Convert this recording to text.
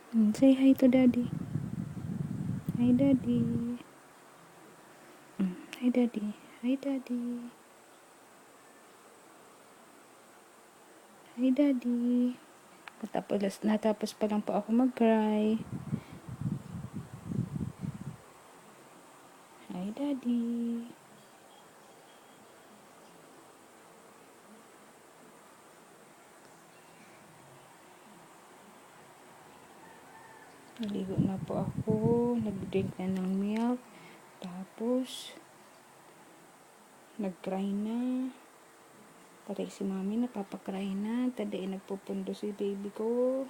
Say hi to daddy. Hi daddy. Hi daddy. Hi daddy. Hi daddy. Natapos pa lang po ako mag-cry. Hi daddy. Naligo na po ako. Nag-drink na ng milk. Tapos, nag-cry na. Pati si mami napapakry na. Tadai nagpupundo si baby ko.